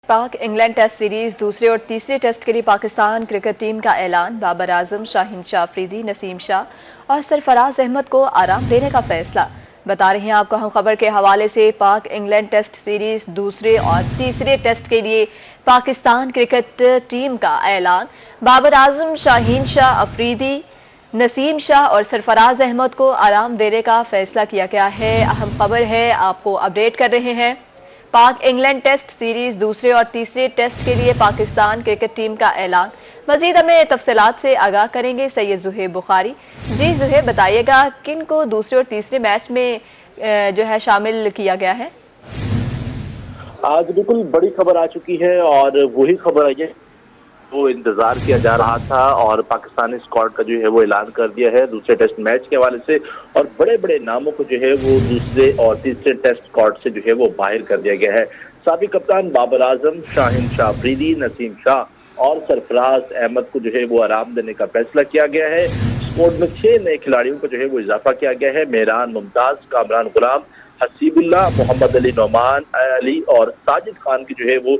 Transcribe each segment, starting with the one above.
पाक England test series दूसरे और तीसरे टेस्ट के लिए पाकिस्तान क्रिकेट टीम का ऐलान। बाबर आजम, शाहीन शाह अफरीदी, नसीम शाह और सरफराज अहमद को आराम देने का फैसला। बता रहे हैं आपको हम खबर के हवाले से, पाक इंग्लैंड टेस्ट सीरीज दूसरे और तीसरे टेस्ट के लिए पाकिस्तान क्रिकेट टीम का ऐलान। बाबर आजम, शाहीन शाह अफरीदी, नसीम शाह और सरफराज अहमद को आराम देने का फैसला किया गया है। अहम खबर है, आपको अपडेट कर रहे हैं। पाक इंग्लैंड टेस्ट सीरीज दूसरे और तीसरे टेस्ट के लिए पाकिस्तान क्रिकेट टीम का ऐलान। मजीद हमें तफसीलात से आगाह करेंगे सैयद जुहेब बुखारी। जी जुहेब, बताइएगा किन को दूसरे और तीसरे मैच में जो है शामिल किया गया है? आज बिल्कुल बड़ी खबर आ चुकी है और वही खबर आई है वो इंतजार किया जा रहा था और पाकिस्तानी स्क्वाड का जो है वो ऐलान कर दिया है दूसरे टेस्ट मैच के हवाले से। और बड़े बड़े नामों को जो है वो दूसरे और तीसरे टेस्ट स्क्वाड से जो है वो बाहर कर दिया गया है। साबिक कप्तान बाबर आजम, शाहीन शाह अफरीदी, नसीम शाह और सरफराज अहमद को जो है वो आराम देने का फैसला किया गया है। स्क्वाड में 6 नए खिलाड़ियों को जो है वो इजाफा किया गया है। मेहरान मुमताज, कामरान गुलाम, हसीबुल्लाह, मोहम्मद अली, नौमान अली और साजिद खान की जो है वो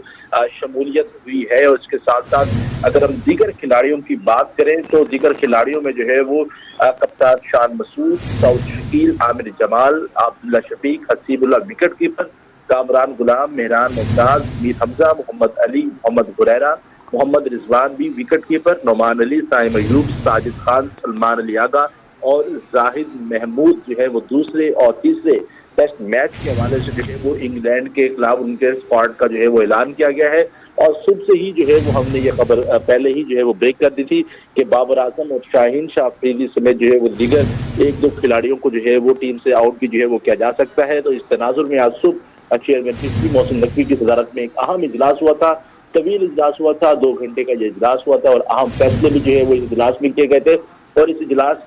शमूलियत हुई है। और इसके साथ साथ अगर हम दीगर खिलाड़ियों की बात करें तो दीगर खिलाड़ियों में जो है वो कप्तान शान मसूद, सऊद शकील, आमिर जमाल, अब्दुल्ला शफीक, हसीबुल्लाह विकेट कीपर, कामरान गुलाम, मेहरान मुमताज, मीर हमजा, मोहम्मद अली, मोहम्मद हुरैरा, मोहम्मद रिजवान भी विकेट कीपर, नौमान अली, साइम अयूब, साजिद खान, सलमान अली आगा और जाहिद महमूद जो है वो दूसरे और तीसरे टेस्ट मैच के हवाले से जो है वो इंग्लैंड के खिलाफ उनके स्क्वाड का जो है वो ऐलान किया गया है। और सुबह से ही जो है वो हमने ये खबर पहले ही जो है वो ब्रेक कर दी थी कि बाबर आजम और शाहीन शाह अफरीदी समेत जो है वो दीगर 1-2 खिलाड़ियों को जो है वो टीम से आउट भी जो है वो किया जा सकता है। तो इस तनाजुर में आज सुबह चेयरमैन पीसीबी मोहसिन नकवी की सदारत में एक अहम इजलास हुआ था। तवील इजलास हुआ था, 2 घंटे का ये इजलास हुआ था और अहम फैसले भी जो है वो इजलास में किए गए थे। और इस इजलास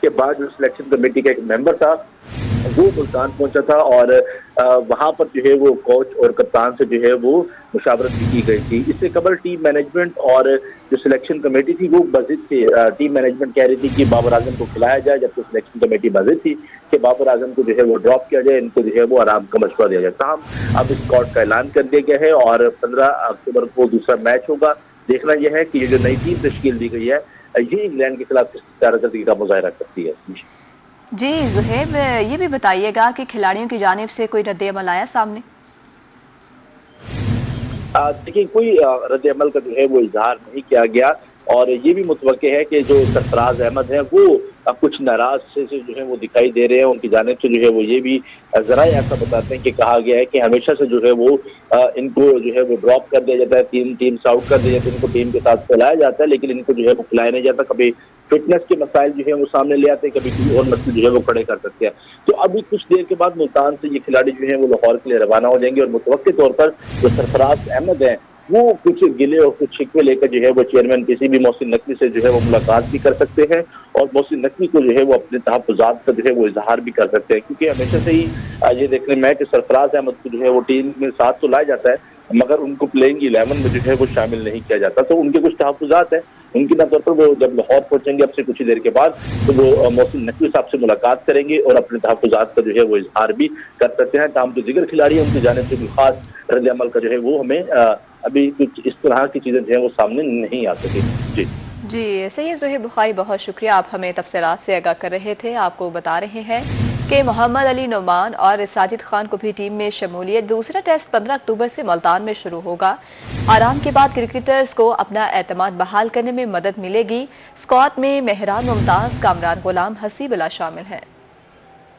के बाद जो सिलेक्शन कमेटी का एक मेंबर था वो मुल्तान पहुंचा था और वहां पर जो है वो कोच और कप्तान से जो है वो मुशावरत भी की गई थी। इससे कबल टीम मैनेजमेंट और जो सिलेक्शन कमेटी थी वो बजिद थी। टीम मैनेजमेंट कह रही थी कि बाबर आजम को खिलाया जाए, जबकि सिलेक्शन कमेटी बजिद थी कि बाबर आजम को जो है वो ड्रॉप किया जाए, इनको जो है वो आराम का मशवरा दिया जाए। तमाम अब इस स्क्वाड का ऐलान कर दिया गया है और 15 अक्टूबर को दूसरा मैच होगा। देखना यह है कि ये जो नई टीम तश्कील दी गई है ये इंग्लैंड के खिलाफ किस कारकर्दगी का मुजाहरा करती है। जी जुहेब, ये भी बताइएगा कि खिलाड़ियों की जानिब से कोई रद्द-ए-अमल आया सामने? देखिए, कोई रद्द-ए-अमल का जो है वो इजहार नहीं किया गया और ये भी मुतवक्के है कि जो सरफराज अहमद हैं वो कुछ नाराज से जो है वो दिखाई दे रहे हैं। उनकी जानिब से जो है वो ये भी जरा ऐसा बताते हैं कि कहा गया है कि हमेशा से जो है वो इनको जो है वो ड्रॉप कर दिया जाता है, टीम से आउट कर दिया जाता है, इनको टीम के साथ फैलाया जाता है, लेकिन इनको जो है वो खिलाया नहीं जाता। कभी फिटनेस के मसाइल जो है वो सामने ले आते हैं, कभी कोई और मसले जो है वो खड़े कर सकते हैं। तो अभी कुछ देर के बाद मुल्तान से ये खिलाड़ी जो है वो लाहौर के लिए रवाना हो जाएंगे और मुतवक्के तौर पर जो सरफराज अहमद है वो कुछ गिले और कुछ शिकवे लेकर जो है वो चेयरमैन पीसीबी मोहसिन नकवी से जो है वो मुलाकात भी कर सकते हैं और मोहसिन नकवी को जो है वो अपने तहफ़्फ़ुज़ात का जो है वो इजहार भी कर सकते हैं। क्योंकि हमेशा से ही ये देखने में है कि सरफराज अहमद को जो है वो टीम में साथ तो लाया जाता है मगर उनको प्लेइंग 11 में जो है वो शामिल नहीं किया जाता। तो उनके कुछ तहफ़्फ़ुज़ात हैं, उनके तौर पर वो जब लाहौर पहुंचेंगे अब से कुछ ही देर के बाद तो वो मोहसिन नकवी साहब से मुलाकात करेंगे और अपने तहफ़्फ़ुज़ात का जो है वो इजहार भी कर सकते हैं। तमाम जो दीगर खिलाड़ी हैं उनकी जानिब से कोई खास रद्द अमल का जो है वो हमें अभी कुछ इस तरह की चीजें जो है वो सामने नहीं आ सकी। जी सैयद जुहेब बुखारी, बहुत शुक्रिया, आप हमें तफसीलात से आगाह कर रहे थे। आपको बता रहे हैं कि मोहम्मद अली, नौमान और साजिद खान को भी टीम में शमूलियत। दूसरा टेस्ट 15 अक्टूबर से मुल्तान में शुरू होगा। आराम के बाद क्रिकेटर्स को अपना एतमाद बहाल करने में मदद मिलेगी। स्क्वाड में मेहरान मुमताज, कामरान गुलाम, हसीबुल्लाह शामिल हैं।